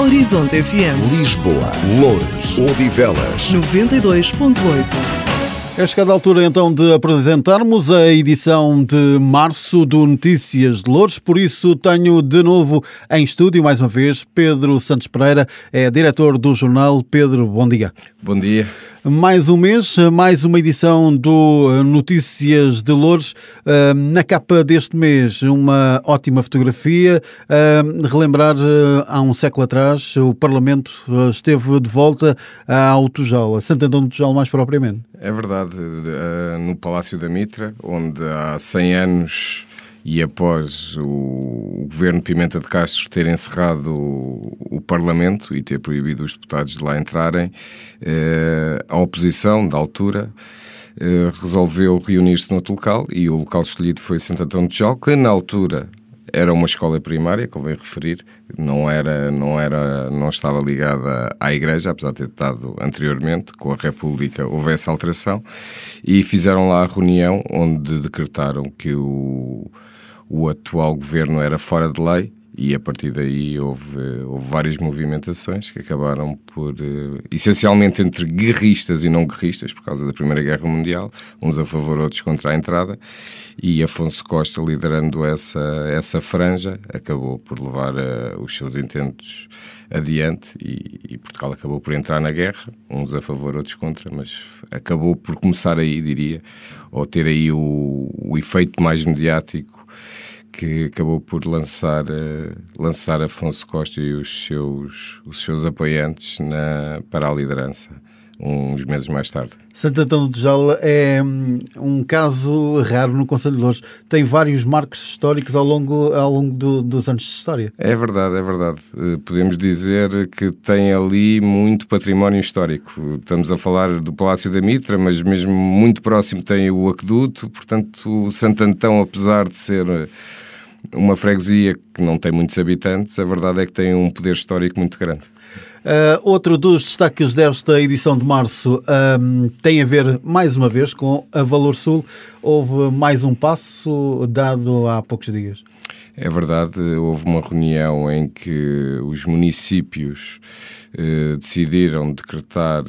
Horizonte FM. Lisboa, Loures, Odivelas. 92.8. É chegada a altura então de apresentarmos a edição de março do Notícias de Loures, por isso tenho de novo em estúdio, mais uma vez, Pedro Santos Pereira, é diretor do jornal. Pedro, bom dia. Bom dia. Mais um mês, mais uma edição do Notícias de Loures. Na capa deste mês, uma ótima fotografia. Relembrar, há um século atrás, o Parlamento esteve de volta ao Tujal, a Santo Antão do Tujal mais propriamente. É verdade, no Palácio da Mitra, onde há 100 anos e após o governo Pimenta de Castro ter encerrado o Parlamento e ter proibido os deputados de lá entrarem, a oposição, da altura, resolveu reunir-se no outro local, e o local escolhido foi Santo Antão do Tujal, que na altura era uma escola primária, convém referir, não estava ligada à Igreja, apesar de ter estado anteriormente, com a República houve essa alteração, e fizeram lá a reunião onde decretaram que o atual governo era fora de lei, e a partir daí houve várias movimentações que acabaram por, essencialmente entre guerristas e não guerristas, por causa da Primeira Guerra Mundial, uns a favor, outros contra a entrada, e Afonso Costa, liderando essa franja, acabou por levar os seus intentos adiante, e Portugal acabou por entrar na guerra, uns a favor, outros contra, mas acabou por começar aí, diria, ou ter aí o efeito mais mediático, que acabou por lançar Afonso Costa e os seus apoiantes para a liderança, uns meses mais tarde. Santo Antão do Tujal é um caso raro no Concelho de Loures. Tem vários marcos históricos ao longo dos anos de história. É verdade, é verdade. Podemos dizer que tem ali muito património histórico. Estamos a falar do Palácio da Mitra, mas mesmo muito próximo tem o Aqueduto. Portanto, o Santo Antão, apesar de ser uma freguesia que não tem muitos habitantes, a verdade é que tem um poder histórico muito grande. Outro dos destaques desta edição de março tem a ver, mais uma vez, com a Valor Sul. Houve mais um passo dado há poucos dias. É verdade, houve uma reunião em que os municípios decidiram decretar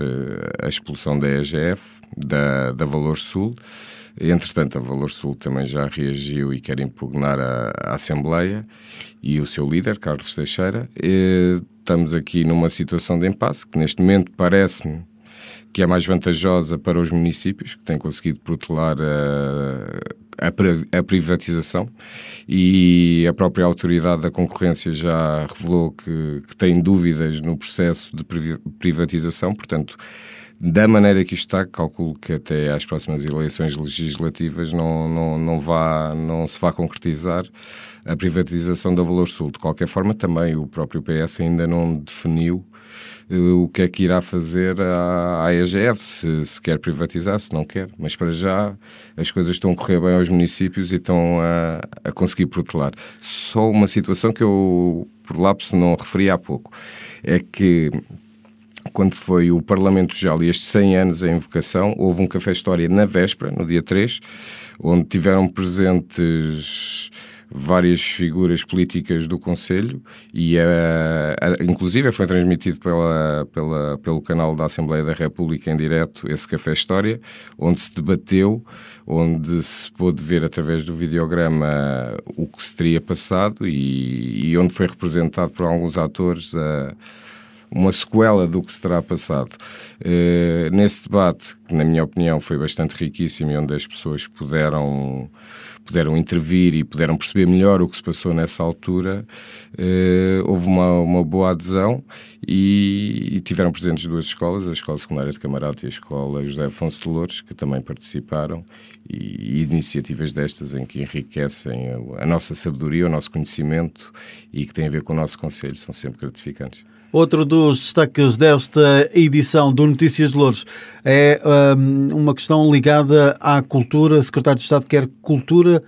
a expulsão da EGF, da Valor Sul. Entretanto, a Valor Sul também já reagiu e quer impugnar a Assembleia e o seu líder, Carlos Teixeira. Estamos aqui numa situação de impasse que neste momento parece-me que é mais vantajosa para os municípios, que têm conseguido protelar a privatização, e a própria Autoridade da Concorrência já revelou que tem dúvidas no processo de privatização. Portanto, da maneira que isto está, calculo que até às próximas eleições legislativas não se vá concretizar a privatização da Valor Sul. De qualquer forma, também o próprio PS ainda não definiu o que é que irá fazer à EGF, se quer privatizar, se não quer. Mas para já as coisas estão a correr bem aos municípios e estão a conseguir protelar. Só uma situação que eu, por lapso, não referi há pouco, é que quando foi o Parlamento Tujal e estes 100 anos em invocação, houve um café-história na véspera, no dia 3, onde tiveram presentes várias figuras políticas do Concelho, e inclusive foi transmitido pelo canal da Assembleia da República em direto esse café-história, onde se debateu, onde se pôde ver através do videograma o que se teria passado, e onde foi representado por alguns atores uma sequela do que se terá passado. Nesse debate, que na minha opinião foi bastante riquíssimo e onde as pessoas puderam intervir e puderam perceber melhor o que se passou nessa altura, houve uma boa adesão, e tiveram presentes duas escolas, a Escola Secundária de Camarate e a Escola José Afonso de Loures, que também participaram, e iniciativas destas em que enriquecem a nossa sabedoria, o nosso conhecimento, e que têm a ver com o nosso concelho, são sempre gratificantes. Outro dos destaques desta edição do Notícias de Loures é uma questão ligada à cultura. O Secretário de Estado quer cultura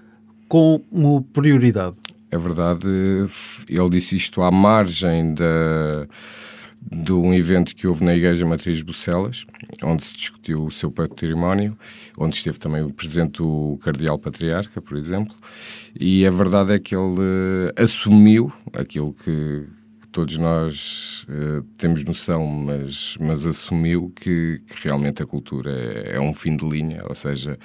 como prioridade. É verdade, ele disse isto à margem de um evento que houve na Igreja Matriz de Bucelas, onde se discutiu o seu património, onde esteve também presente o Cardeal Patriarca, por exemplo, e a verdade é que ele assumiu aquilo que todos nós temos noção, mas assumiu que realmente a cultura é um fim de linha, ou seja,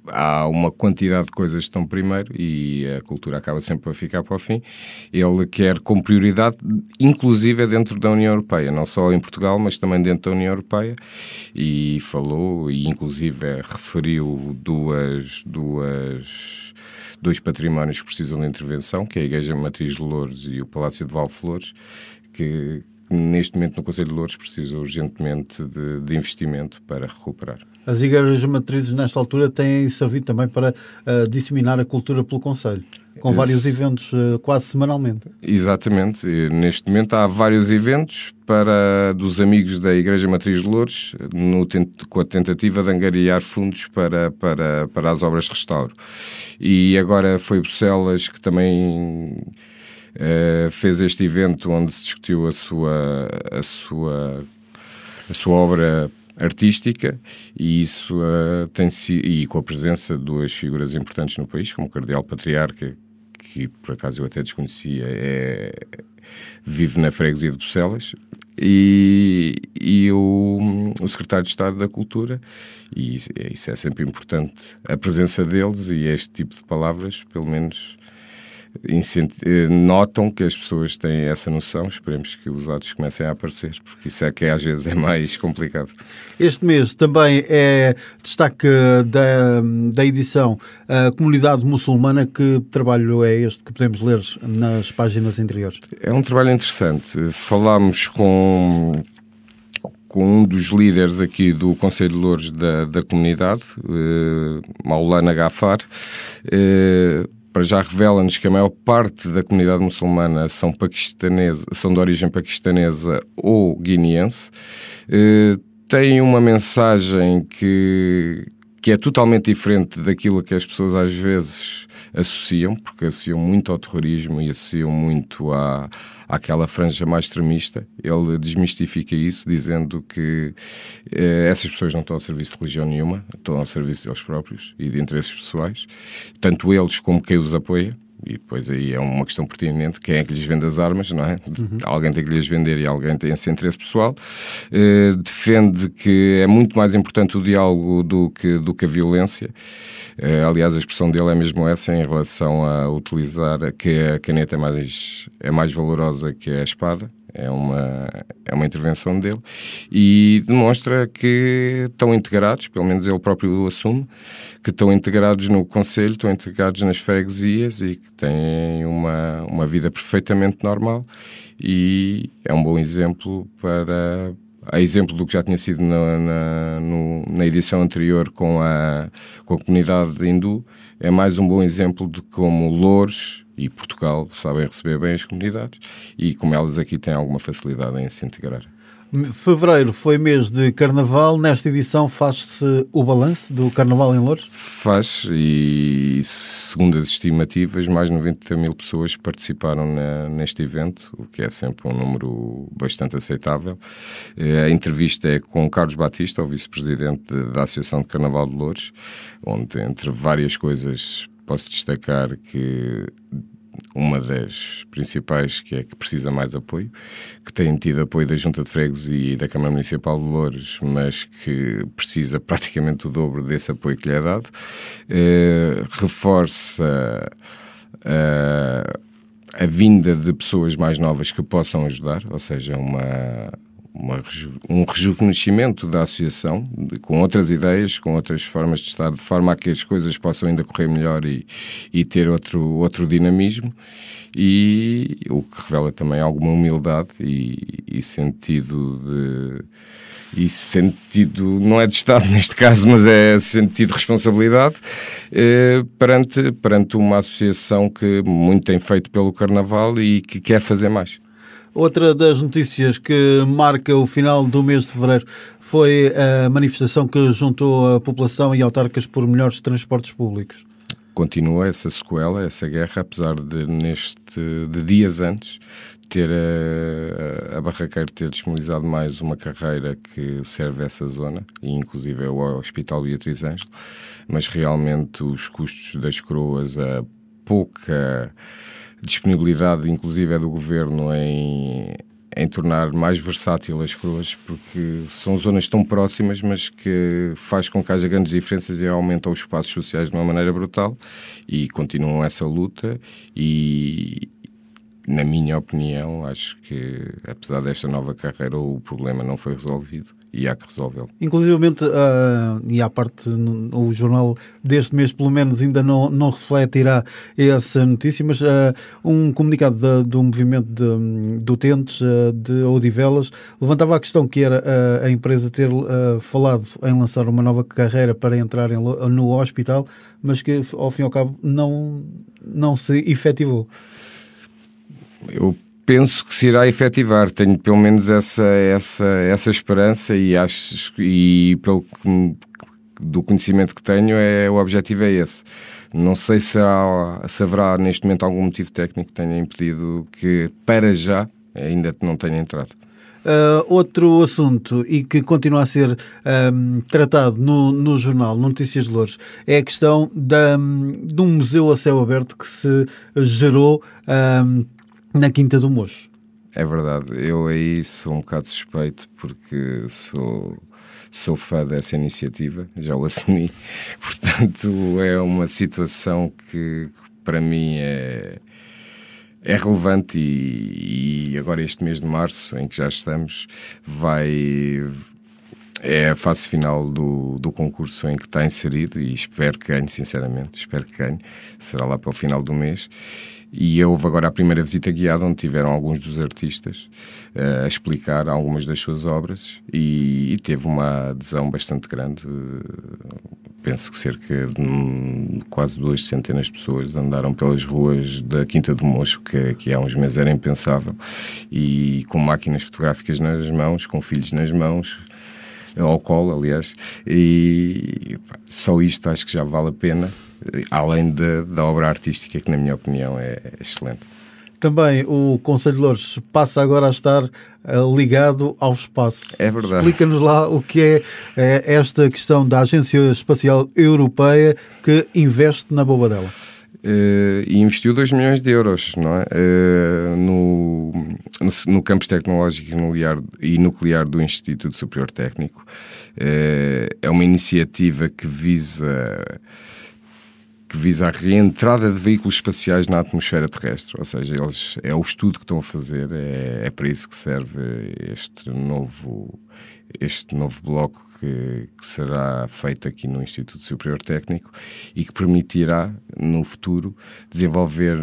há uma quantidade de coisas que estão primeiro e a cultura acaba sempre a ficar para o fim. Ele quer como prioridade, inclusive dentro da União Europeia, não só em Portugal, mas também dentro da União Europeia, e falou, e inclusive referiu dois patrimónios que precisam de intervenção, que é a Igreja Matriz de Loures e o Palácio de Valflores, que neste momento no Conselho de Loures precisa urgentemente de investimento para recuperar. As igrejas matrizes, nesta altura, têm servido também para disseminar a cultura pelo Conselho, com vários eventos quase semanalmente. Exatamente. Neste momento há vários eventos dos amigos da Igreja Matriz de Loures, com a tentativa de angariar fundos para as obras de restauro. E agora foi Bucelas que também fez este evento onde se discutiu a sua obra artística, e isso tem sido, e com a presença de duas figuras importantes no país, como o Cardeal Patriarca, que por acaso eu até desconhecia, vive na freguesia de Bucelas, e o Secretário de Estado da Cultura, e isso é sempre importante, a presença deles, e este tipo de palavras, pelo menos, notam que as pessoas têm essa noção. Esperemos que os atos comecem a aparecer, porque isso é que às vezes é mais complicado. Este mês também é destaque da edição a comunidade muçulmana. Que trabalho é este que podemos ler nas páginas interiores? É um trabalho interessante. Falámos com um dos líderes aqui do Conselho de Loures da comunidade, Maulana Gafar. Para já revela-nos que a maior parte da comunidade muçulmana são de origem paquistanesa ou guineense. Tem uma mensagem que é totalmente diferente daquilo que as pessoas às vezes associam, porque associam muito ao terrorismo e associam muito àquela franja mais extremista. Ele desmistifica isso, dizendo que essas pessoas não estão ao serviço de religião nenhuma, estão ao serviço deles próprios e de interesses pessoais, tanto eles como quem os apoia. E depois aí é uma questão pertinente, quem é que lhes vende as armas, não é? Alguém tem que lhes vender e alguém tem esse interesse pessoal. Defende que é muito mais importante o diálogo do que a violência. Aliás, a expressão dele é mesmo essa, em relação a utilizar que a caneta é mais valorosa que a espada. É uma intervenção dele, e demonstra que estão integrados, pelo menos ele próprio assume, que estão integrados no Conselho, estão integrados nas freguesias e que têm uma vida perfeitamente normal, e é um bom exemplo a exemplo do que já tinha sido na edição anterior com a comunidade hindu. É mais um bom exemplo de como Loures e Portugal sabem receber bem as comunidades e como elas aqui têm alguma facilidade em se integrar. Fevereiro foi mês de Carnaval. Nesta edição faz-se o balanço do Carnaval em Loures? Faz, e segundo as estimativas, mais de 90 mil pessoas participaram neste evento, o que é sempre um número bastante aceitável. A entrevista é com Carlos Batista, o vice-presidente da Associação de Carnaval de Loures, onde, entre várias coisas, posso destacar que uma das principais, que é que precisa mais apoio, que tem tido apoio da Junta de Freguesia e da Câmara Municipal de Loures, mas que precisa praticamente o dobro desse apoio que lhe é dado. Reforça a vinda de pessoas mais novas que possam ajudar, ou seja, um rejuvenescimento da associação, com outras ideias, com outras formas de estar, de forma a que as coisas possam ainda correr melhor e ter outro dinamismo, e o que revela também alguma humildade e sentido não é de Estado neste caso, mas é sentido de responsabilidade perante uma associação que muito tem feito pelo Carnaval e que quer fazer mais. Outra das notícias que marca o final do mês de fevereiro foi a manifestação que juntou a população e autarcas por melhores transportes públicos. Continua essa sequela, essa guerra, apesar de dias antes ter a Barraqueira ter disponibilizado mais uma carreira que serve essa zona, e inclusive é o Hospital Beatriz Ângelo, mas realmente os custos das coroas, a pouca disponibilidade, inclusive, é do Governo em tornar mais versátil as coroas, porque são zonas tão próximas, mas que faz com que haja grandes diferenças e aumentam os espaços sociais de uma maneira brutal, e continuam essa luta. E, na minha opinião, acho que, apesar desta nova carreira, o problema não foi resolvido e há que resolvê-lo. Inclusivamente, e à parte, o jornal deste mês, pelo menos, ainda não refletirá essa notícia, mas um comunicado do movimento de utentes de Odivelas levantava a questão que era a empresa ter falado em lançar uma nova carreira para entrar no hospital, mas que, ao fim e ao cabo, não se efetivou. Eu penso que se irá efetivar, tenho pelo menos essa esperança, e do conhecimento que tenho, o objetivo é esse. Não sei se haverá neste momento algum motivo técnico que tenha impedido que, para já, ainda não tenha entrado. Outro assunto, e que continua a ser tratado no jornal Notícias de Loures, é a questão de um museu a céu aberto que se gerou na Quinta do Mocho. É verdade, eu aí sou um bocado suspeito, porque sou fã dessa iniciativa, já o assumi. Portanto, é uma situação que para mim é relevante, e agora este mês de março, em que já estamos, é a fase final do concurso em que está inserido, e espero que ganhe, sinceramente, espero que ganhe. Será lá para o final do mês. E houve agora a primeira visita guiada, onde tiveram alguns dos artistas a explicar algumas das suas obras, e teve uma adesão bastante grande. Penso que cerca de quase 200 de pessoas andaram pelas ruas da Quinta do Mocho, que há uns meses era impensável, e com máquinas fotográficas nas mãos, com filhos nas mãos, ao colo, aliás, e só isto acho que já vale a pena, além da obra artística, que na minha opinião é excelente. Também o Conselho de Loures passa agora a estar ligado ao espaço. É verdade. Explica-nos lá o que é esta questão da Agência Espacial Europeia que investe na Bobadela. E investiu 2 milhões de euros, não é? No campus tecnológico e nuclear do Instituto Superior Técnico. É uma iniciativa que visa a reentrada de veículos espaciais na atmosfera terrestre, ou seja, é o estudo que estão a fazer, é para isso que serve este novo bloco que será feito aqui no Instituto Superior Técnico, e que permitirá, no futuro, desenvolver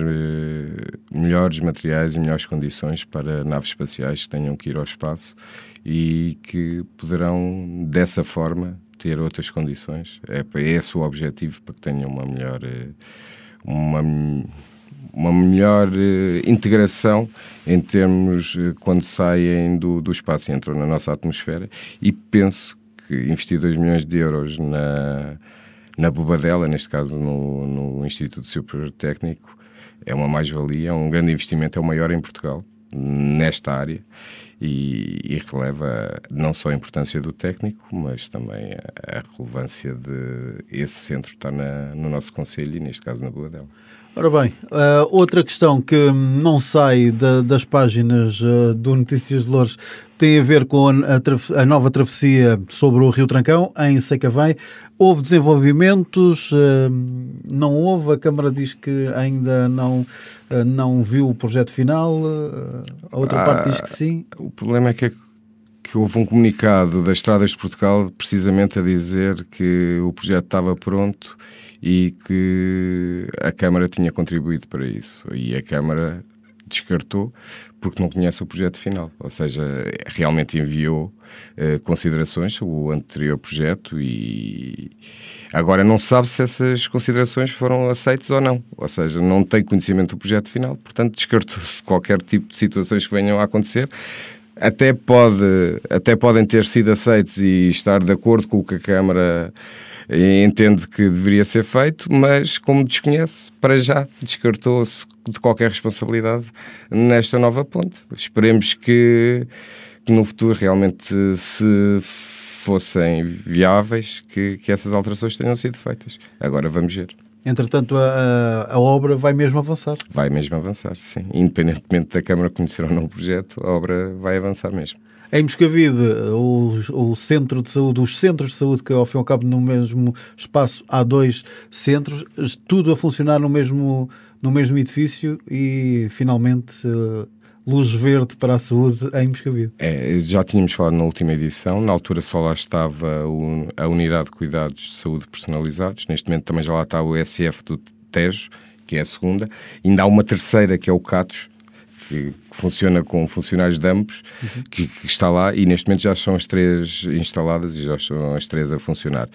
melhores materiais e melhores condições para naves espaciais que tenham que ir ao espaço, e que poderão, dessa forma, ter outras condições. É esse o objetivo, para que tenham uma melhor integração em termos, quando saem do espaço e entram na nossa atmosfera. E penso que investir 2 milhões de euros na Bobadela, neste caso no Instituto Superior Técnico, é uma mais-valia, é um grande investimento, é o maior em Portugal nesta área, e releva não só a importância do técnico, mas também a relevância de esse centro estar no nosso concelho, e neste caso na Bobadela. Ora bem, outra questão que não sai das páginas do Notícias de Loures tem a ver com a nova travessia sobre o Rio Trancão, em Secavém. Houve desenvolvimentos, não houve? A Câmara diz que ainda não viu o projeto final, a outra parte diz que sim. O problema é que houve um comunicado das Estradas de Portugal, precisamente a dizer que o projeto estava pronto e que a Câmara tinha contribuído para isso, e a Câmara descartou porque não conhece o projeto final, ou seja, realmente enviou considerações sobre o anterior projeto, e agora não sabe se essas considerações foram aceitas ou não, ou seja, não tem conhecimento do projeto final, portanto descartou-se qualquer tipo de situações que venham a acontecer. Até podem ter sido aceitos e estar de acordo com o que a Câmara entende que deveria ser feito, mas como desconhece, para já descartou-se de qualquer responsabilidade nesta nova ponte. Esperemos que no futuro realmente, se fossem viáveis, que essas alterações tenham sido feitas. Agora vamos ver. Entretanto, a obra vai mesmo avançar. Vai mesmo avançar, sim. Independentemente da Câmara conhecer ou não o projeto, a obra vai avançar mesmo. Em Moscavide, o centro de saúde, os centros de saúde que ao fim e ao cabo no mesmo espaço há 2 centros, tudo a funcionar no mesmo edifício e finalmente luz verde para a saúde em Moscavide. Já tínhamos falado na última edição, na altura só lá estava a Unidade de Cuidados de Saúde Personalizados, neste momento também já lá está o SF do Tejo, que é a segunda, ainda há uma terceira que é o CATOS, que funciona com funcionários de ambos, que está lá, e neste momento já são as 3 instaladas e já são as 3 a funcionar.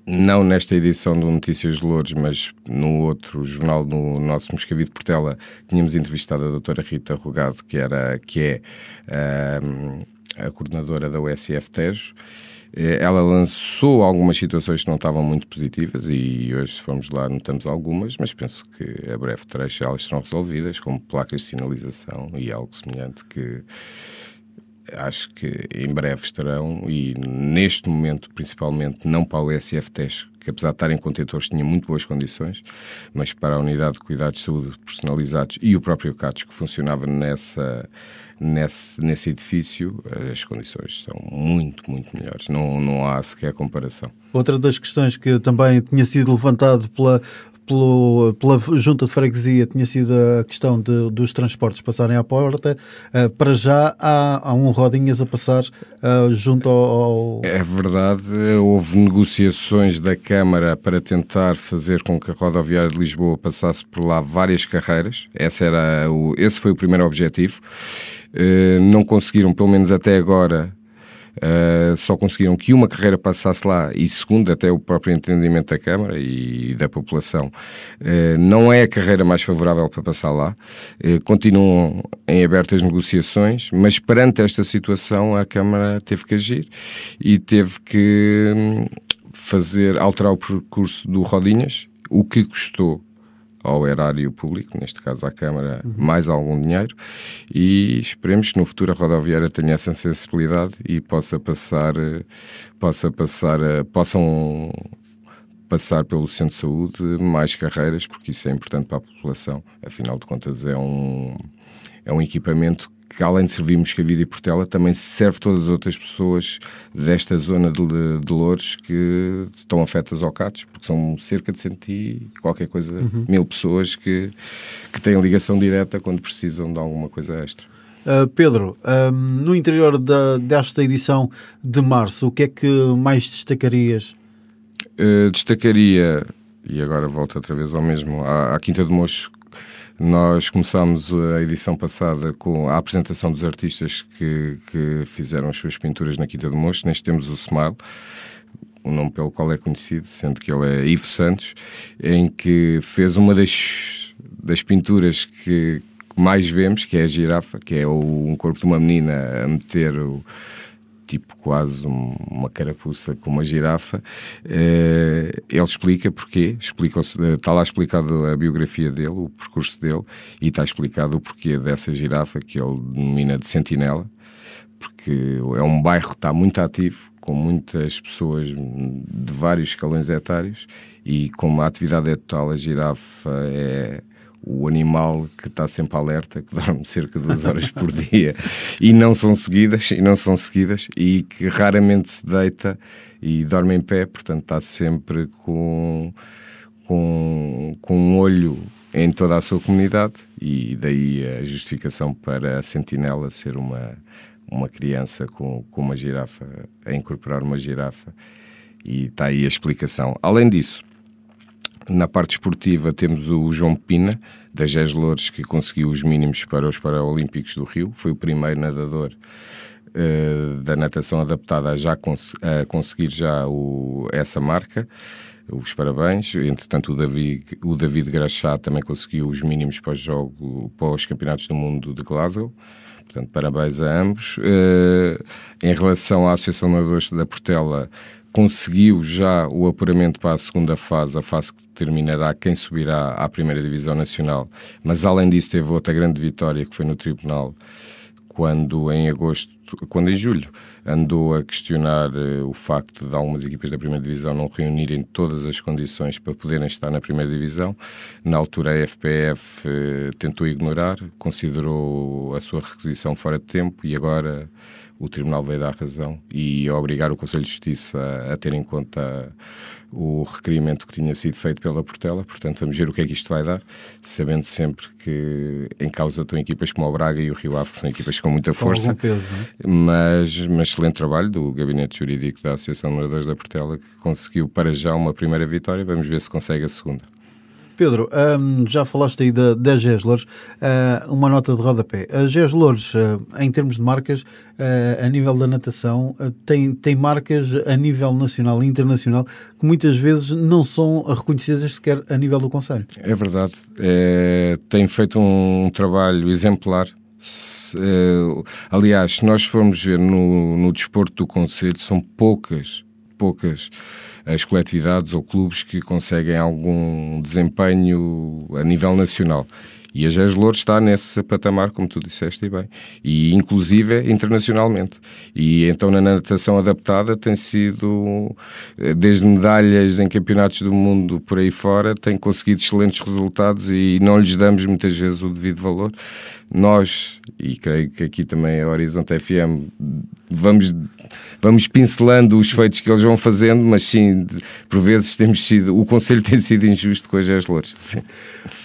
Não nesta edição do Notícias de Loures, mas no outro jornal, no nosso Moscavide Portela, tínhamos entrevistado a doutora Rita Rogado, que é a coordenadora da USF Tejo. Ela lançou algumas situações que não estavam muito positivas e hoje, se formos lá, notamos algumas, mas penso que a breve trecho elas serão resolvidas, como placas de sinalização e algo semelhante que acho que em breve estarão, e neste momento, principalmente, não para o USF Tejo, que apesar de estar em contentores tinha muito boas condições, mas para a Unidade de Cuidados de Saúde Personalizados e o próprio CATOS, que funcionava nesse edifício, as condições são muito, muito melhores. Não há sequer comparação. Outra das questões que também tinha sido levantado pela Junta de Freguesia tinha sido a questão dos transportes passarem à porta. Para já há um rodinhas a passar junto ao... É verdade, houve negociações da Câmara para tentar fazer com que a rodoviária de Lisboa passasse por lá várias carreiras. Esse foi o primeiro objetivo. Não conseguiram, pelo menos até agora, só conseguiram que uma carreira passasse lá, e segundo até o próprio entendimento da Câmara e da população, não é a carreira mais favorável para passar lá. Continuam em abertas negociações, mas perante esta situação a Câmara teve que agir e teve que alterar o percurso do Rodinhas, o que custou ao erário público, neste caso à Câmara, mais algum dinheiro, e esperemos que no futuro a rodoviária tenha essa sensibilidade e possam passar pelo centro de saúde mais carreiras, porque isso é importante para a população. Afinal de contas é um equipamento que, além de servir Moscavide e Portela, também serve todas as outras pessoas desta zona de Loures que estão afetas ao CATOS, porque são cerca de 100 e qualquer coisa, 1000 pessoas que têm ligação direta quando precisam de alguma coisa extra. Pedro, no interior desta edição de março, o que é que mais destacarias? Destacaria, e agora volto outra vez ao mesmo, à Quinta do Mocho. Nós começámos a edição passada com a apresentação dos artistas que fizeram as suas pinturas na Quinta do Mocho. Neste temos o Smile, o nome pelo qual é conhecido, sendo que ele é Ivo Santos, em que fez uma das pinturas que mais vemos, que é a girafa, que é um corpo de uma menina a meter tipo quase uma carapuça com uma girafa. Ele explica porquê, está lá explicado a biografia dele, o percurso dele, e está explicado o porquê dessa girafa, que ele denomina de sentinela, porque é um bairro que está muito ativo, com muitas pessoas de vários escalões etários, e como a atividade é total, a girafa é o animal que está sempre alerta, que dorme cerca de 2 horas por dia e não são seguidas, e que raramente se deita e dorme em pé, portanto está sempre com um olho em toda a sua comunidade, e daí a justificação para a sentinela ser uma criança com uma girafa, a incorporar uma girafa, e está aí a explicação. Além disso, na parte esportiva temos o João Pina, da GES Loures, que conseguiu os mínimos para os Paralímpicos do Rio. Foi o primeiro nadador da natação adaptada a conseguir já essa marca. Os parabéns. Entretanto, o David Graxá também conseguiu os mínimos para os Campeonatos do Mundo de Glasgow. Portanto, parabéns a ambos. Em relação à Associação de Nadadores da Portela, conseguiu já o apuramento para a segunda fase, a fase que determinará quem subirá à primeira divisão nacional, mas além disso teve outra grande vitória, que foi no tribunal, quando em julho andou a questionar o facto de algumas equipas da primeira divisão não reunirem todas as condições para poderem estar na primeira divisão. Na altura a FPF tentou ignorar, considerou a sua requisição fora de tempo e agora o Tribunal veio dar razão e a obrigar o Conselho de Justiça a ter em conta o requerimento que tinha sido feito pela Portela. Portanto, vamos ver o que é que isto vai dar, sabendo sempre que em causa estão equipas como o Braga e o Rio Ave, que são equipas com muita força, peso, não é? mas excelente trabalho do Gabinete Jurídico da Associação de Moradores da Portela, que conseguiu para já uma primeira vitória. Vamos ver se consegue a segunda. Pedro, já falaste aí da GES Loures, uma nota de rodapé. A GES Loures, em termos de marcas, a nível da natação, tem marcas a nível nacional e internacional que muitas vezes não são reconhecidas sequer a nível do Conselho. É verdade. Tem feito um trabalho exemplar. Aliás, se nós formos ver no desporto do Conselho, são poucas as coletividades ou clubes que conseguem algum desempenho a nível nacional. E a GES Loures está nesse patamar, como tu disseste e bem, e inclusive internacionalmente. E então na natação adaptada tem sido, desde medalhas em campeonatos do mundo por aí fora, tem conseguido excelentes resultados e não lhes damos muitas vezes o devido valor. Nós, e creio que aqui também a Horizonte FM, vamos pincelando os feitos que eles vão fazendo, mas sim, por vezes o Conselho tem sido injusto com a GES Loures. Sim.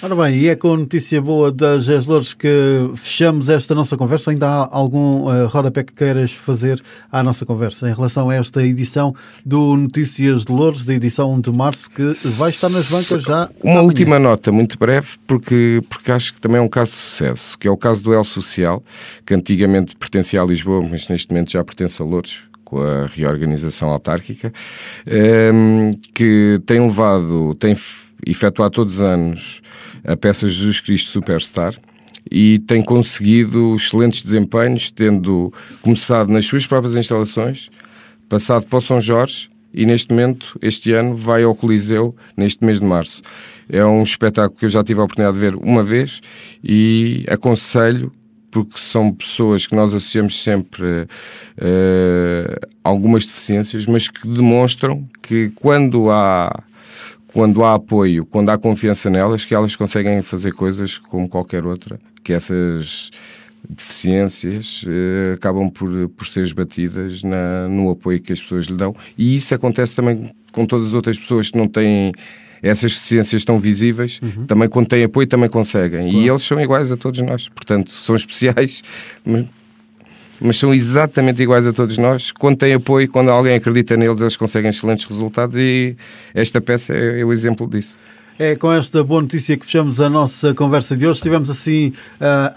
Ora bem, e é com notícia boa da GES Loures que fechamos esta nossa conversa. Ainda há algum rodapé que queiras fazer à nossa conversa em relação a esta edição do Notícias de Loures, da edição de março, que vai estar nas bancas já? Uma última nota, muito breve, porque acho que também é um caso de sucesso, que é o caso do El Social, que antigamente pertencia a Lisboa, mas neste momento já pertence a Loures, com a reorganização autárquica, que tem efetuado todos os anos a peça Jesus Cristo Superstar e tem conseguido excelentes desempenhos, tendo começado nas suas próprias instalações, passado para o São Jorge e neste momento, este ano, vai ao Coliseu neste mês de março. É um espetáculo que eu já tive a oportunidade de ver uma vez e aconselho, porque são pessoas que nós associamos sempre algumas deficiências, mas que demonstram que quando há apoio, quando há confiança nelas, que elas conseguem fazer coisas como qualquer outra, que essas deficiências acabam por ser esbatidas no apoio que as pessoas lhe dão. E isso acontece também com todas as outras pessoas que não têm essas deficiências tão visíveis, também quando têm apoio também conseguem. Claro. E eles são iguais a todos nós, portanto são especiais, mas são exatamente iguais a todos nós. Quando têm apoio, quando alguém acredita neles, eles conseguem excelentes resultados e esta peça é o exemplo disso. É com esta boa notícia que fechamos a nossa conversa de hoje. Estivemos assim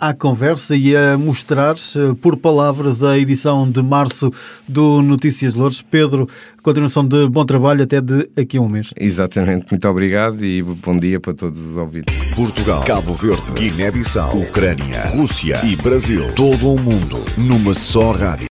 à conversa e a mostrar por palavras a edição de março do Notícias de Loures. Pedro, continuação de bom trabalho até de aqui a um mês. Exatamente, muito obrigado e bom dia para todos os ouvintes. Portugal, Cabo Verde, Guiné-Bissau, Ucrânia, Rússia e Brasil. Todo o mundo numa só rádio.